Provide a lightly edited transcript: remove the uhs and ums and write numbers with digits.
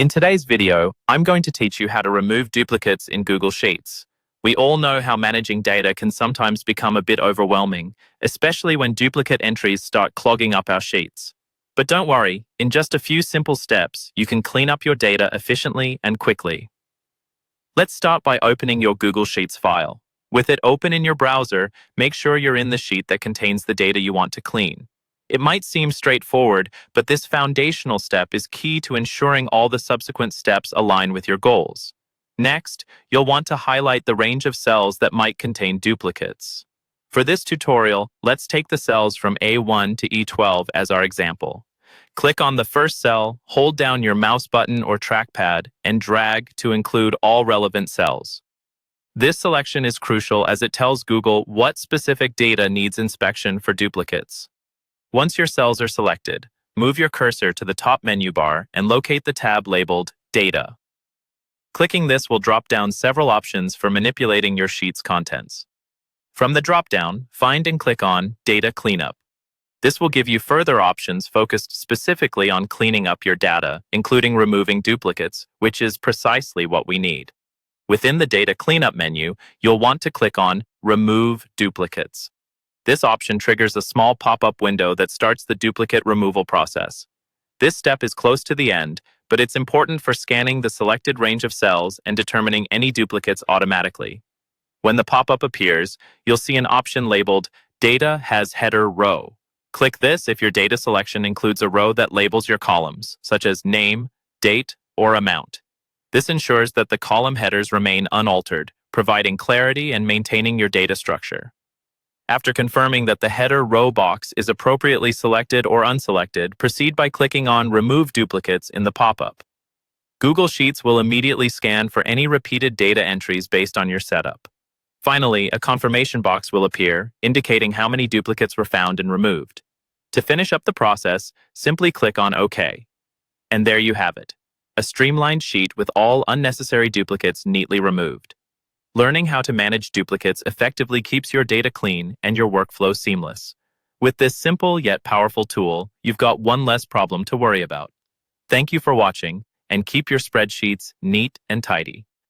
In today's video, I'm going to teach you how to remove duplicates in Google Sheets. We all know how managing data can sometimes become a bit overwhelming, especially when duplicate entries start clogging up our sheets. But don't worry, in just a few simple steps, you can clean up your data efficiently and quickly. Let's start by opening your Google Sheets file. With it open in your browser, make sure you're in the sheet that contains the data you want to clean. It might seem straightforward, but this foundational step is key to ensuring all the subsequent steps align with your goals. Next, you'll want to highlight the range of cells that might contain duplicates. For this tutorial, let's take the cells from A1 to E12 as our example. Click on the first cell, hold down your mouse button or trackpad, and drag to include all relevant cells. This selection is crucial as it tells Google what specific data needs inspection for duplicates. Once your cells are selected, move your cursor to the top menu bar and locate the tab labeled Data. Clicking this will drop down several options for manipulating your sheet's contents. From the drop-down, find and click on Data Cleanup. This will give you further options focused specifically on cleaning up your data, including removing duplicates, which is precisely what we need. Within the Data Cleanup menu, you'll want to click on Remove Duplicates. This option triggers a small pop-up window that starts the duplicate removal process. This step is close to the end, but it's important for scanning the selected range of cells and determining any duplicates automatically. When the pop-up appears, you'll see an option labeled Data has Header Row. Click this if your data selection includes a row that labels your columns, such as name, date, or amount. This ensures that the column headers remain unaltered, providing clarity and maintaining your data structure. After confirming that the header row box is appropriately selected or unselected, proceed by clicking on Remove Duplicates in the pop-up. Google Sheets will immediately scan for any repeated data entries based on your setup. Finally, a confirmation box will appear, indicating how many duplicates were found and removed. To finish up the process, simply click on OK. And there you have it, a streamlined sheet with all unnecessary duplicates neatly removed. Learning how to manage duplicates effectively keeps your data clean and your workflow seamless. With this simple yet powerful tool, you've got one less problem to worry about. Thank you for watching, and keep your spreadsheets neat and tidy.